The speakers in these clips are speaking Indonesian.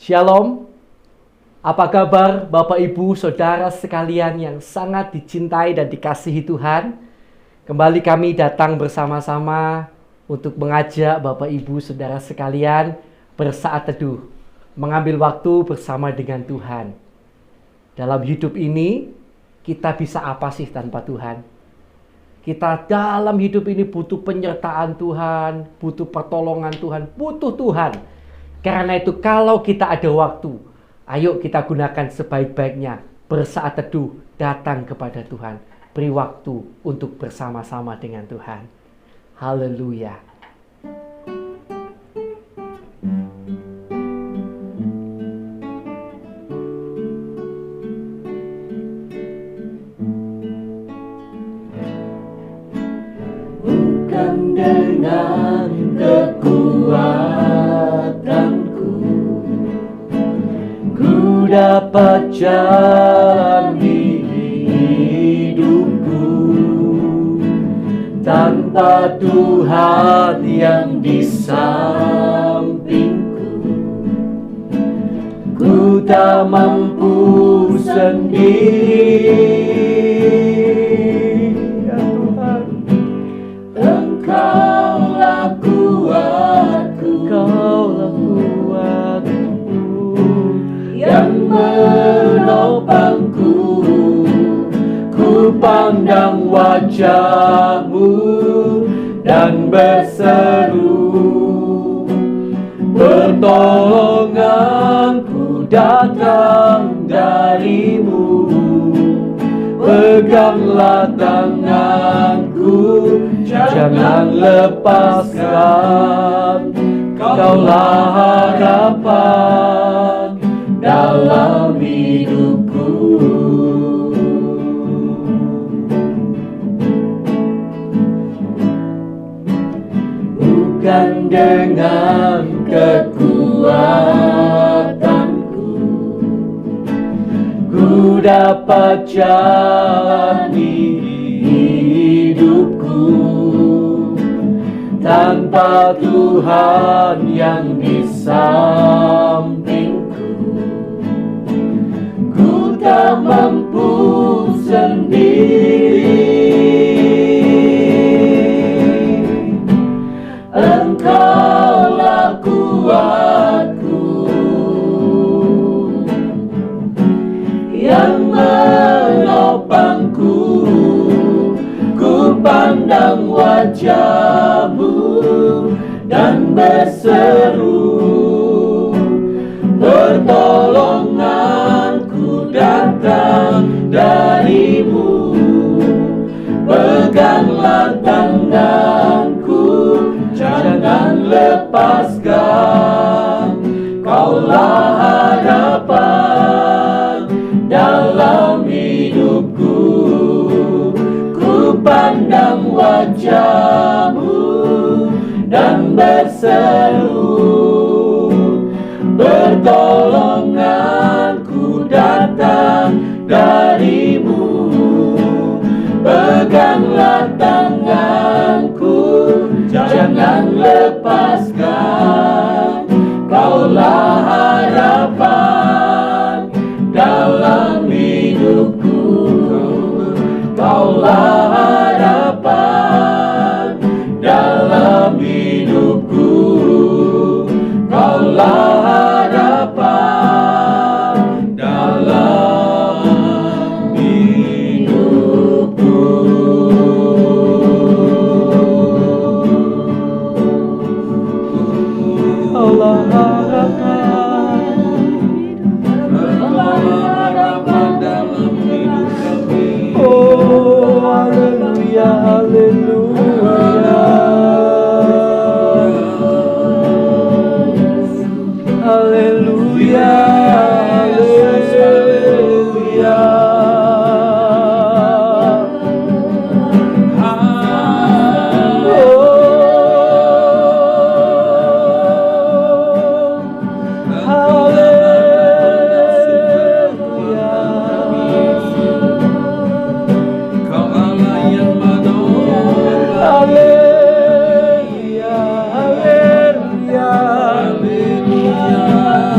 Shalom, apa kabar Bapak Ibu Saudara sekalian yang sangat dicintai dan dikasihi Tuhan? Kembali kami datang bersama-sama untuk mengajak Bapak Ibu Saudara sekalian bersaat teduh, mengambil waktu bersama dengan Tuhan. Dalam hidup ini, kita bisa apa sih tanpa Tuhan? Kita dalam hidup ini butuh penyertaan Tuhan, butuh pertolongan Tuhan, butuh Tuhan. Karena itu kalau kita ada waktu, ayo kita gunakan sebaik-baiknya. Bersaat teduh, datang kepada Tuhan. Beri waktu untuk bersama-sama dengan Tuhan. Haleluya. Bukan dengan kekuatanku ku dapat jalani hidupku, tanpa Tuhan yang di sampingku ku tak mampu sendiri. Engkaulah kuatku, yang menopangku. Ku pandang wajah-Mu dan berseru, pertolonganku datang dari-Mu. Peganglah tanganku, jangan lepaskan. Kaulah harapan dalam hidupku. Bukan dengan kekuatanku ku dapat jalani hidupku, tanpa Tuhan yang di sampingku ku tak mampu sendiri. Engkaulah kuatku, yang menopangku. Ku pandang wajah-Mu dan berseru, pertolonganku datang dari-Mu. Peganglah tanganku, jangan lepaskan. Kaulah harapan dalam hidupku. Ku pandang wajah-Mu dan berseru, pertolonganku datang dari-Mu. Peganglah tanganku, jangan lepaskan. Kaulah harapan dalam hidupku. Kaulah harapan dalam hidupku. Kaulah harapan dalam hidupku. Kaulah harapan dalam hidup kami. Oh, haleluya, haleluya. Haleluya, haleluya. Haleluya, haleluya.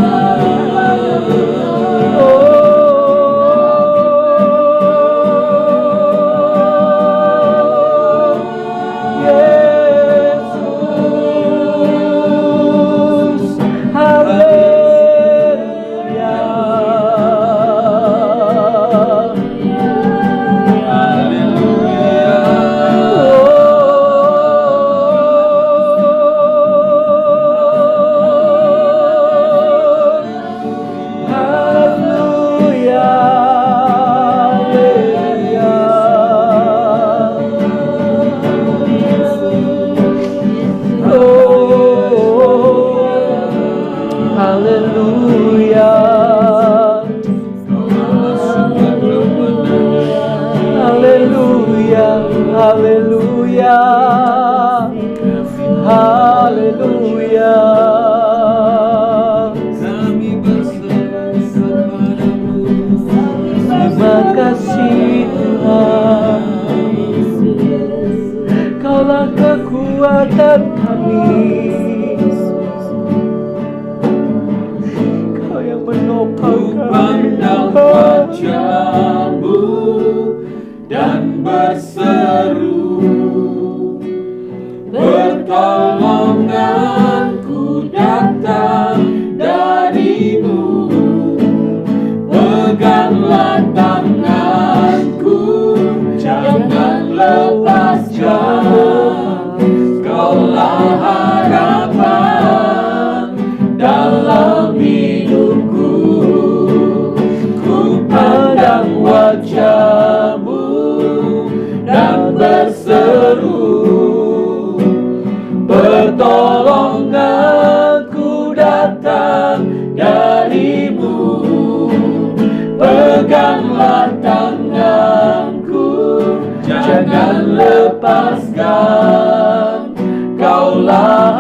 lepaskan. Kaulah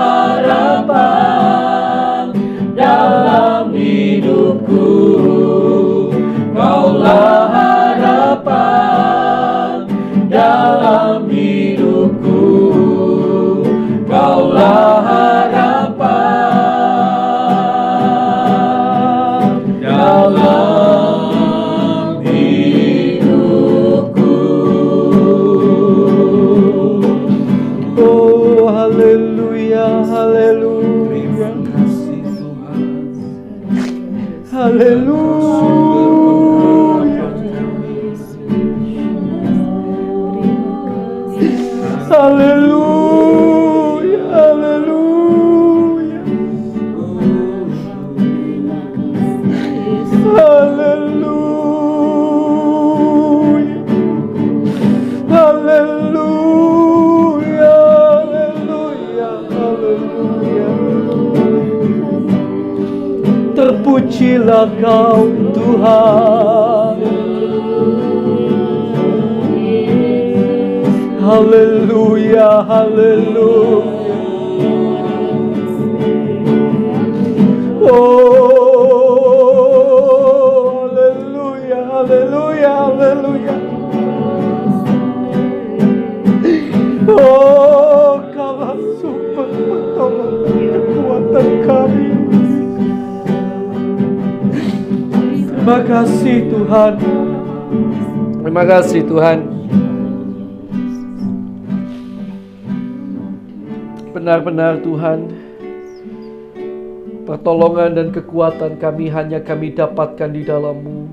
harapan dalam hidupku. Kaulah harapan dalam hidupku. Kaulah harapan dalam hidupku. Oh, haleluya, haleluya, haleluya, haleluya, haleluya, haleluya, haleluya, haleluya. Terpujilah Kau Tuhan. Haleluya, haleluya. Oh, haleluya, haleluya, haleluya. Oh, Kaulah sumber pertolongan kekuatan kami. Terima kasih Tuhan. Terima kasih Tuhan. Benar-benar Tuhan, pertolongan dan kekuatan kami hanya kami dapatkan di dalam-Mu.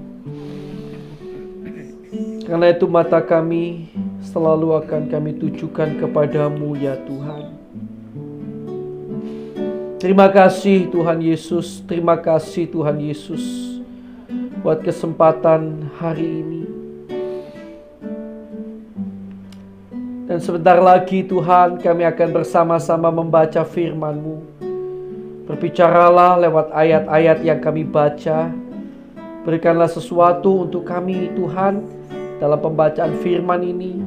Karena itu mata kami selalu akan kami tujukan kepadamu ya Tuhan. Terima kasih Tuhan Yesus, terima kasih Tuhan Yesus buat kesempatan hari ini. Dan sebentar lagi Tuhan kami akan bersama-sama membaca firman-Mu. Berbicaralah lewat ayat-ayat yang kami baca. Berikanlah sesuatu untuk kami Tuhan dalam pembacaan firman ini.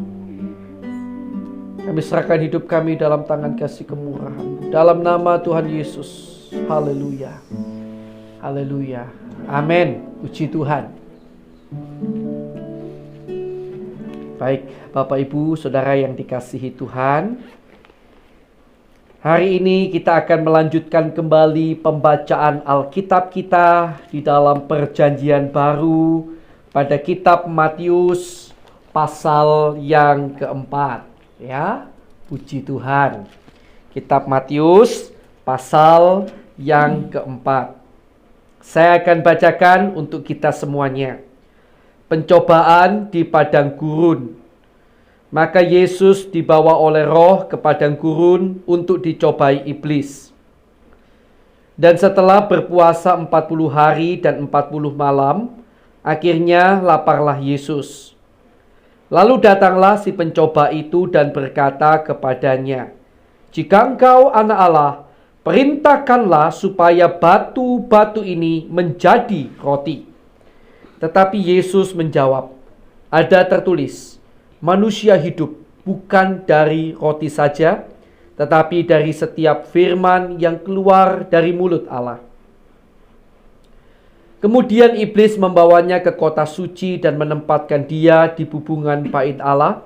Kami serahkan hidup kami dalam tangan kasih kemurahan-Mu. Dalam nama Tuhan Yesus. Haleluya. Haleluya. Amin. Puji Tuhan. Baik, Bapak Ibu, Saudara yang dikasihi Tuhan. Hari ini kita akan melanjutkan kembali pembacaan Alkitab kita di dalam Perjanjian Baru pada kitab Matius pasal yang keempat. Ya, puji Tuhan. Kitab Matius pasal yang keempat. Saya akan bacakan untuk kita semuanya. Pencobaan di padang gurun. Maka Yesus dibawa oleh Roh ke padang gurun untuk dicobai iblis. Dan setelah berpuasa 40 hari dan 40 malam, akhirnya laparlah Yesus. Lalu datanglah si pencoba itu dan berkata kepadanya, "Jika engkau anak Allah, perintahkanlah supaya batu-batu ini menjadi roti." Tetapi Yesus menjawab, "Ada tertulis, manusia hidup bukan dari roti saja, tetapi dari setiap firman yang keluar dari mulut Allah." Kemudian iblis membawanya ke kota suci dan menempatkan dia di bubungan bait Allah.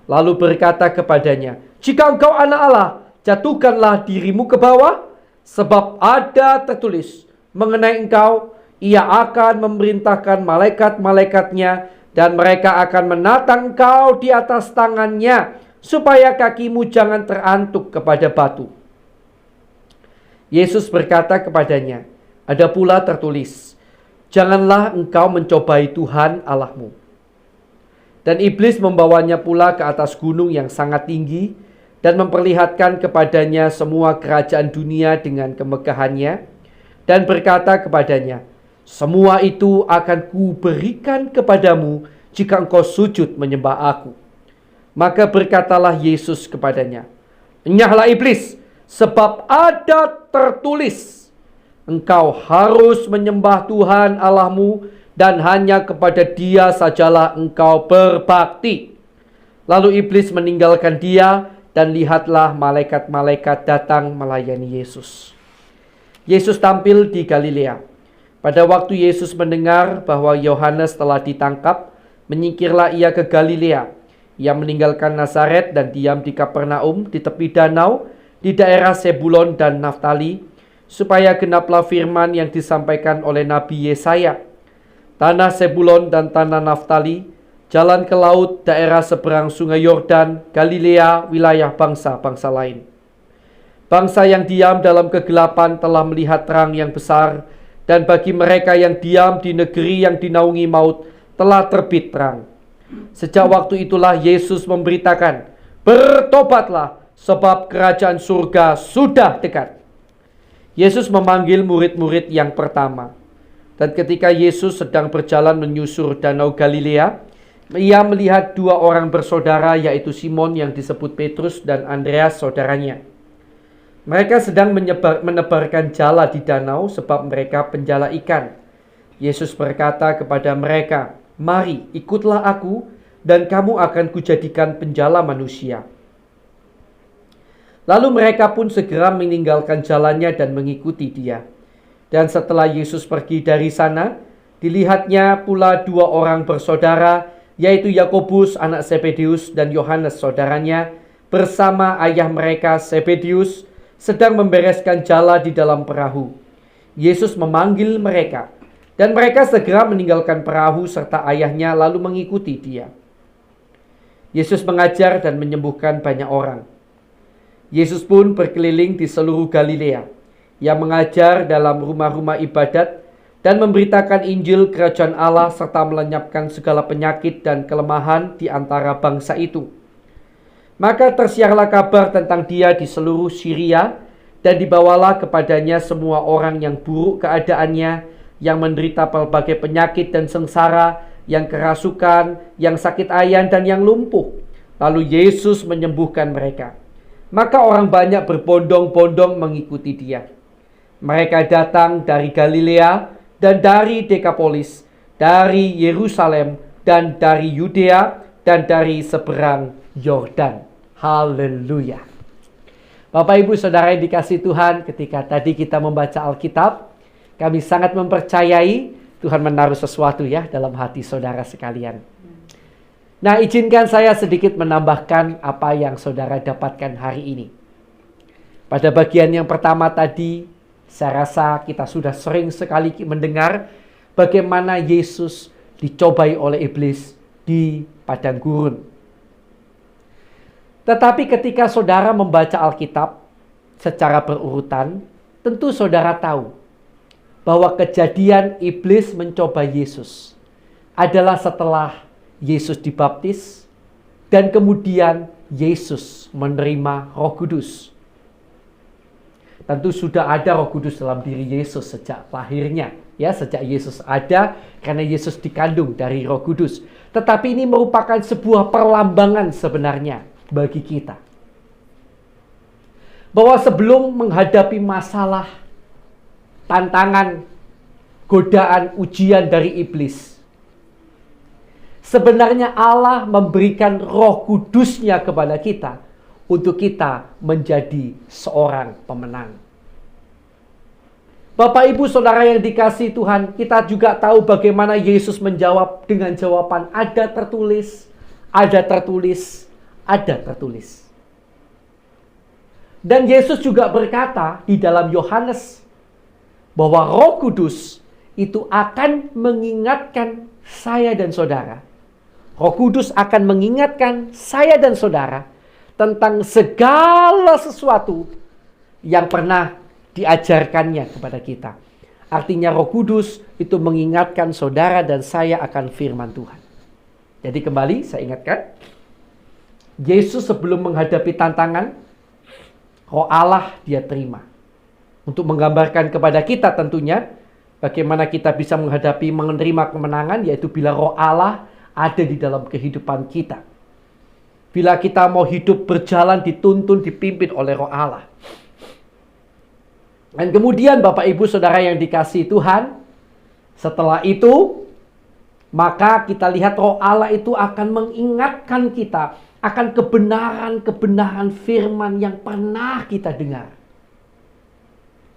Lalu berkata kepadanya, "Jika engkau anak Allah, jatuhkanlah dirimu ke bawah, sebab ada tertulis mengenai engkau, Ia akan memerintahkan malaikat-malaikatnya dan mereka akan menatang engkau di atas tangannya, supaya kakimu jangan terantuk kepada batu." Yesus berkata kepadanya, "Ada pula tertulis, janganlah engkau mencobai Tuhan Allahmu." Dan iblis membawanya pula ke atas gunung yang sangat tinggi dan memperlihatkan kepadanya semua kerajaan dunia dengan kemegahannya, dan berkata kepadanya, "Semua itu akan kuberikan kepadamu jika engkau sujud menyembah aku." Maka berkatalah Yesus kepadanya, "Enyahlah iblis, sebab ada tertulis, engkau harus menyembah Tuhan Allahmu dan hanya kepada Dia sajalah engkau berbakti." Lalu iblis meninggalkan dia, dan lihatlah malaikat-malaikat datang melayani Yesus. Yesus tampil di Galilea. Pada waktu Yesus mendengar bahwa Yohanes telah ditangkap, menyingkirlah ia ke Galilea. Ia meninggalkan Nazaret dan diam di Kapernaum di tepi danau di daerah Sebulon dan Naftali, supaya genaplah firman yang disampaikan oleh Nabi Yesaya. Tanah Sebulon dan tanah Naftali, jalan ke laut, daerah seberang sungai Yordan, Galilea, wilayah bangsa-bangsa lain. Bangsa yang diam dalam kegelapan telah melihat terang yang besar, dan bagi mereka yang diam di negeri yang dinaungi maut telah terbit terang. Sejak waktu itulah Yesus memberitakan, "Bertobatlah, sebab kerajaan surga sudah dekat." Yesus memanggil murid-murid yang pertama. Dan ketika Yesus sedang berjalan menyusur danau Galilea, ia melihat dua orang bersaudara, yaitu Simon yang disebut Petrus dan Andreas saudaranya. Mereka sedang menebarkan jala di danau sebab mereka penjala ikan. Yesus berkata kepada mereka, "Mari, ikutlah aku, dan kamu akan kujadikan penjala manusia." Lalu mereka pun segera meninggalkan jalannya dan mengikuti dia. Dan setelah Yesus pergi dari sana, dilihatnya pula dua orang bersaudara, yaitu Yakobus anak Zebedeus dan Yohanes saudaranya, bersama ayah mereka Zebedeus, sedang membereskan jala di dalam perahu. Yesus memanggil mereka, dan mereka segera meninggalkan perahu serta ayahnya lalu mengikuti dia. Yesus mengajar dan menyembuhkan banyak orang. Yesus pun berkeliling di seluruh Galilea. Ia mengajar dalam rumah-rumah ibadat dan memberitakan Injil kerajaan Allah serta melenyapkan segala penyakit dan kelemahan di antara bangsa itu. Maka tersiarlah kabar tentang dia di seluruh Syria, dan dibawalah kepadanya semua orang yang buruk keadaannya, yang menderita berbagai penyakit dan sengsara, yang kerasukan, yang sakit ayan, dan yang lumpuh. Lalu Yesus menyembuhkan mereka. Maka orang banyak berbondong-bondong mengikuti dia. Mereka datang dari Galilea dan dari Dekapolis, dari Yerusalem, dan dari Yudea, dan dari seberang Yordan. Haleluya. Bapak, Ibu, Saudara yang dikasihi Tuhan, ketika tadi kita membaca Alkitab, kami sangat mempercayai Tuhan menaruh sesuatu ya dalam hati saudara sekalian. Nah, izinkan saya sedikit menambahkan apa yang saudara dapatkan hari ini. Pada bagian yang pertama tadi, saya rasa kita sudah sering sekali mendengar bagaimana Yesus dicobai oleh iblis di padang gurun. Tetapi ketika saudara membaca Alkitab secara berurutan, tentu saudara tahu bahwa kejadian iblis mencoba Yesus adalah setelah Yesus dibaptis dan kemudian Yesus menerima Roh Kudus. Tentu sudah ada Roh Kudus dalam diri Yesus sejak lahirnya, ya, sejak Yesus ada karena Yesus dikandung dari Roh Kudus. Tetapi ini merupakan sebuah perlambangan sebenarnya bagi kita, bahwa sebelum menghadapi masalah, tantangan, godaan, ujian dari iblis, sebenarnya Allah memberikan Roh Kudus-Nya kepada kita untuk kita menjadi seorang pemenang. Bapak, Ibu, Saudara yang dikasihi Tuhan, kita juga tahu bagaimana Yesus menjawab dengan jawaban ada tertulis, ada tertulis, ada tertulis. Dan Yesus juga berkata di dalam Yohanes bahwa Roh Kudus itu akan mengingatkan saya dan saudara. Roh Kudus akan mengingatkan saya dan saudara tentang segala sesuatu yang pernah diajarkannya kepada kita. Artinya Roh Kudus itu mengingatkan saudara dan saya akan firman Tuhan. Jadi kembali saya ingatkan, Yesus sebelum menghadapi tantangan, Roh Allah dia terima. Untuk menggambarkan kepada kita tentunya bagaimana kita bisa menghadapi, menerima kemenangan, yaitu bila Roh Allah ada di dalam kehidupan kita. Bila kita mau hidup berjalan dituntun, dipimpin oleh Roh Allah. Dan kemudian Bapak, Ibu, Saudara yang dikasihi Tuhan, setelah itu, maka kita lihat Roh Allah itu akan mengingatkan kita akan kebenaran-kebenaran firman yang pernah kita dengar.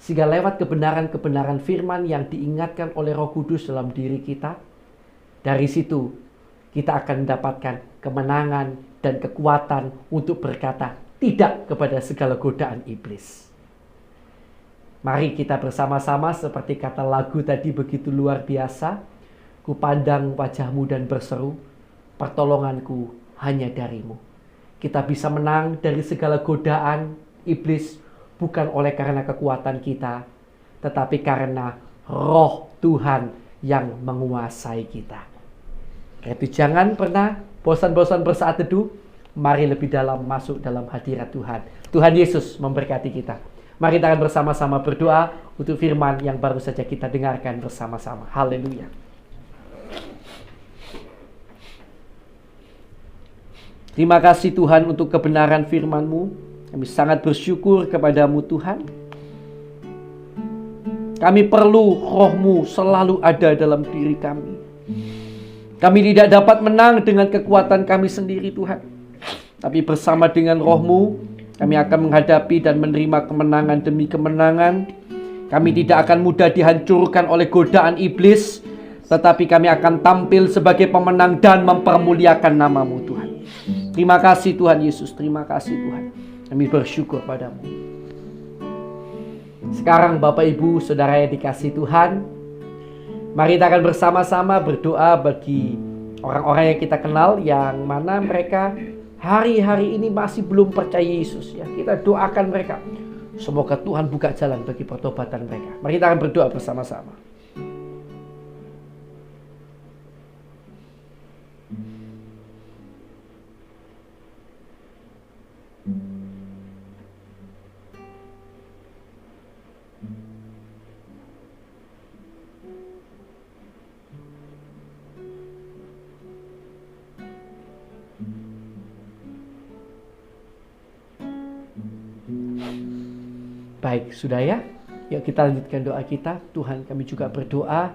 Sehingga lewat kebenaran-kebenaran firman yang diingatkan oleh Roh Kudus dalam diri kita, dari situ kita akan mendapatkan kemenangan dan kekuatan untuk berkata tidak kepada segala godaan iblis. Mari kita bersama-sama seperti kata lagu tadi begitu luar biasa. Kupandang wajahmu dan berseru, pertolonganku hanya darimu. Kita bisa menang dari segala godaan iblis bukan oleh karena kekuatan kita, tetapi karena Roh Tuhan yang menguasai kita. Itu jangan pernah bosan-bosan bersaat teduh. Mari lebih dalam masuk dalam hadirat Tuhan. Tuhan Yesus memberkati kita. Mari kita akan bersama-sama berdoa untuk firman yang baru saja kita dengarkan bersama-sama. Haleluya. Terima kasih Tuhan untuk kebenaran firman-Mu. Kami sangat bersyukur kepadamu Tuhan. Kami perlu Roh-Mu selalu ada dalam diri kami. Kami tidak dapat menang dengan kekuatan kami sendiri Tuhan. Tapi bersama dengan Roh-Mu, kami akan menghadapi dan menerima kemenangan demi kemenangan. Kami tidak akan mudah dihancurkan oleh godaan iblis, tetapi kami akan tampil sebagai pemenang dan mempermuliakan nama-Mu Tuhan. Terima kasih Tuhan Yesus, terima kasih Tuhan. Kami bersyukur padamu. Sekarang Bapak Ibu Saudara yang dikasihi Tuhan, mari kita akan bersama-sama berdoa bagi orang-orang yang kita kenal, yang mana mereka hari-hari ini masih belum percaya Yesus. Ya, kita doakan mereka. Semoga Tuhan buka jalan bagi pertobatan mereka. Mari kita akan berdoa bersama-sama. Baik, sudah ya? Yuk kita lanjutkan doa kita. Tuhan, kami juga berdoa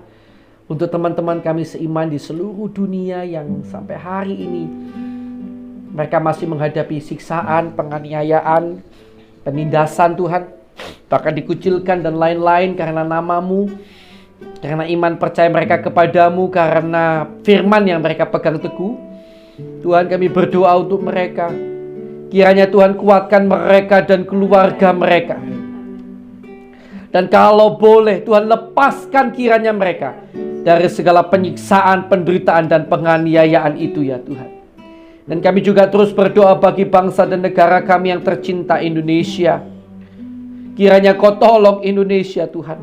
untuk teman-teman kami seiman di seluruh dunia yang sampai hari ini mereka masih menghadapi siksaan, penganiayaan, penindasan Tuhan, bahkan dikucilkan dan lain-lain karena nama-Mu, karena iman percaya mereka kepadamu, karena firman yang mereka pegang teguh. Tuhan, kami berdoa untuk mereka. Kiranya Tuhan kuatkan mereka dan keluarga mereka. Dan kalau boleh Tuhan lepaskan kiranya mereka dari segala penyiksaan, penderitaan dan penganiayaan itu ya Tuhan. Dan kami juga terus berdoa bagi bangsa dan negara kami yang tercinta Indonesia. Kiranya Kau tolong Indonesia Tuhan.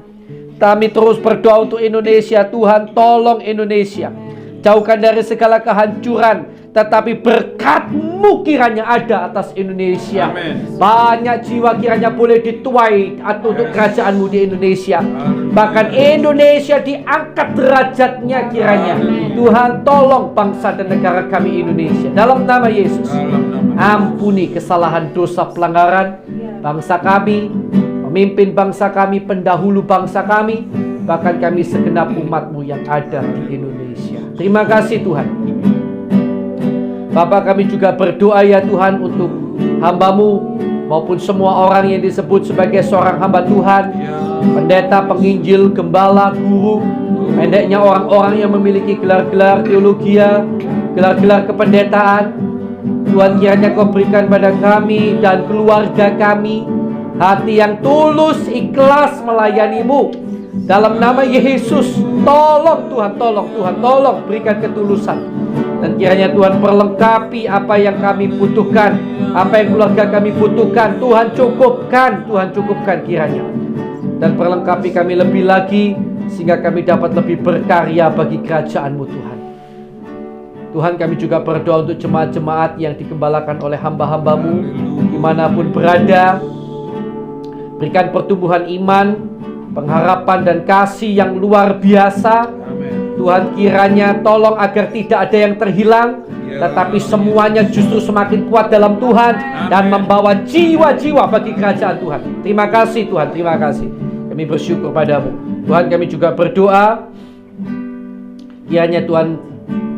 Kami terus berdoa untuk Indonesia Tuhan, tolong Indonesia. Jauhkan dari segala kehancuran, tetapi berkat-Mu kiranya ada atas Indonesia. Amen. Banyak jiwa kiranya boleh dituai untuk kerajaan-Mu di Indonesia. Bahkan Indonesia diangkat derajatnya kiranya. Tuhan tolong bangsa dan negara kami Indonesia. Dalam nama Yesus, ampuni kesalahan dosa pelanggaran bangsa kami, pemimpin bangsa kami, pendahulu bangsa kami, bahkan kami segenap umat-Mu yang ada di Indonesia. Terima kasih Tuhan. Bapak, kami juga berdoa ya Tuhan untuk hamba-Mu maupun semua orang yang disebut sebagai seorang hamba Tuhan, pendeta, penginjil, gembala, guru, pendeknya orang-orang yang memiliki gelar-gelar teologi, gelar-gelar kependetaan. Tuhan, kiranya Kau berikan pada kami dan keluarga kami hati yang tulus, ikhlas melayani-Mu. Dalam nama Yesus, tolong Tuhan, tolong Tuhan, tolong berikan ketulusan. Dan kiranya Tuhan perlengkapi apa yang kami butuhkan, apa yang keluarga kami butuhkan. Tuhan cukupkan kiranya. Dan perlengkapi kami lebih lagi, sehingga kami dapat lebih berkarya bagi kerajaan-Mu Tuhan. Tuhan, kami juga berdoa untuk jemaat-jemaat yang digembalakan oleh hamba-hamba-Mu dimanapun berada. Berikan pertumbuhan iman, pengharapan dan kasih yang luar biasa. Tuhan, kiranya tolong agar tidak ada yang terhilang, tetapi semuanya justru semakin kuat dalam Tuhan dan membawa jiwa-jiwa bagi kerajaan Tuhan. Terima kasih Tuhan, terima kasih. Kami bersyukur padamu. Tuhan, kami juga berdoa kiranya Tuhan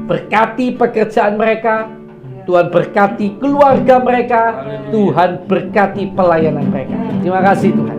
berkati pekerjaan mereka, Tuhan berkati keluarga mereka. Tuhan berkati pelayanan mereka. Terima kasih Tuhan.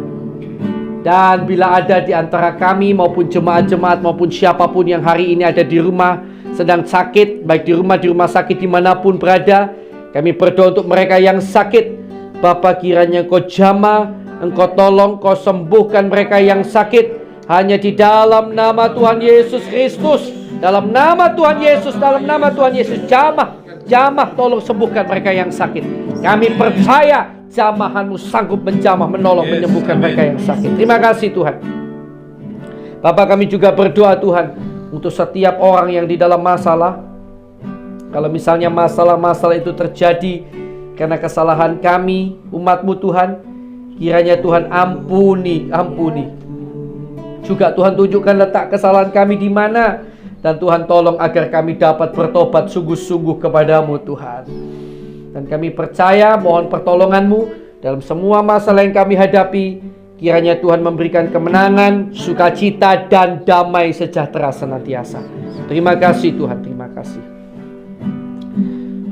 Dan bila ada di antara kami maupun jemaat-jemaat maupun siapapun yang hari ini ada di rumah sedang sakit, baik di rumah sakit dimanapun berada, kami berdoa untuk mereka yang sakit. Bapa, kiranya Engkau jamah, Engkau tolong, Engkau sembuhkan mereka yang sakit. Hanya di dalam nama Tuhan Yesus Kristus, dalam nama Tuhan Yesus, dalam nama Tuhan Yesus, jamah, tolong sembuhkan mereka yang sakit. Kami percaya jamahan-Mu sanggup menjamah, menolong, menyembuhkan mereka yang sakit. Terima kasih Tuhan. Bapak, kami juga berdoa Tuhan untuk setiap orang yang di dalam masalah. Kalau misalnya masalah-masalah itu terjadi karena kesalahan kami, umat-Mu Tuhan, kiranya Tuhan ampuni. Juga Tuhan tunjukkan letak kesalahan kami di mana, dan Tuhan tolong agar kami dapat bertobat sungguh-sungguh kepadamu Tuhan. Dan kami percaya mohon pertolongan-Mu dalam semua masalah yang kami hadapi. Kiranya Tuhan memberikan kemenangan, sukacita, dan damai sejahtera senantiasa. Terima kasih Tuhan, terima kasih.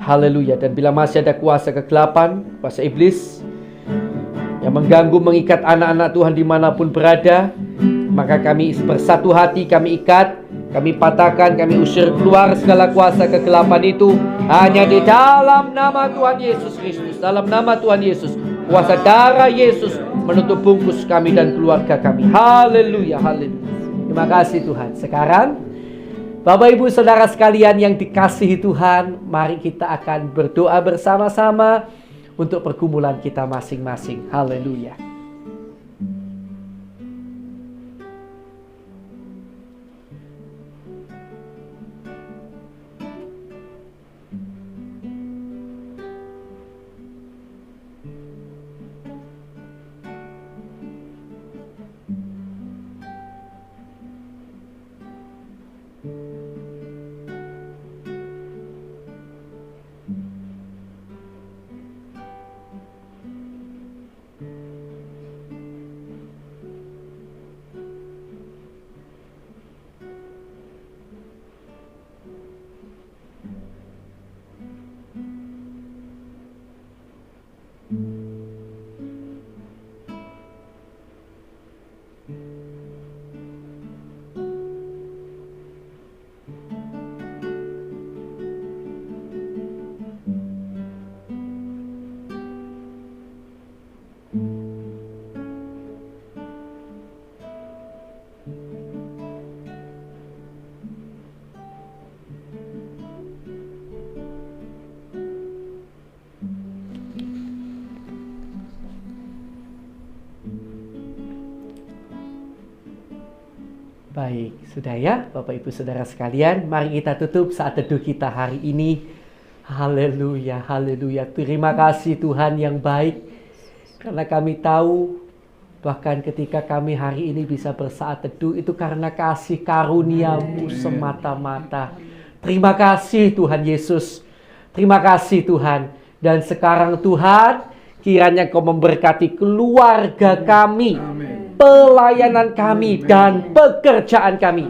Haleluya. Dan bila masih ada kuasa kegelapan, kuasa iblis yang mengganggu, mengikat anak-anak Tuhan dimanapun berada, maka kami bersatu hati, kami ikat, kami patahkan, kami usir keluar segala kuasa kegelapan itu. Hanya di dalam nama Tuhan Yesus Kristus, dalam nama Tuhan Yesus, kuasa darah Yesus menutup bungkus kami dan keluarga kami. Haleluya, haleluya. Terima kasih Tuhan. Sekarang Bapak Ibu Saudara sekalian yang dikasihi Tuhan, mari kita akan berdoa bersama-sama untuk pergumulan kita masing-masing. Haleluya. Baik, sudah ya Bapak Ibu Saudara sekalian, mari kita tutup saat teduh kita hari ini. Haleluya, haleluya. Terima kasih Tuhan yang baik, karena kami tahu bahkan ketika kami hari ini bisa bersaat teduh itu karena kasih karunia-Mu semata-mata. Terima kasih Tuhan Yesus. Terima kasih Tuhan. Dan sekarang Tuhan, kiranya Kau memberkati keluarga kami, pelayanan kami, dan pekerjaan kami.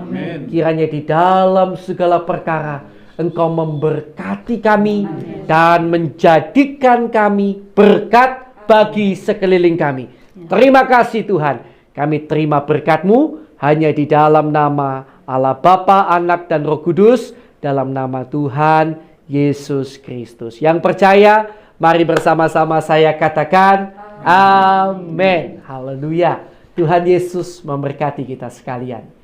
Kiranya di dalam segala perkara Engkau memberkati kami dan menjadikan kami berkat bagi sekeliling kami. Terima kasih Tuhan. Kami terima berkat-Mu hanya di dalam nama Allah Bapa, Anak, dan Roh Kudus, dalam nama Tuhan Yesus Kristus. Yang percaya, mari bersama-sama saya katakan amin. Haleluya. Tuhan Yesus memberkati kita sekalian.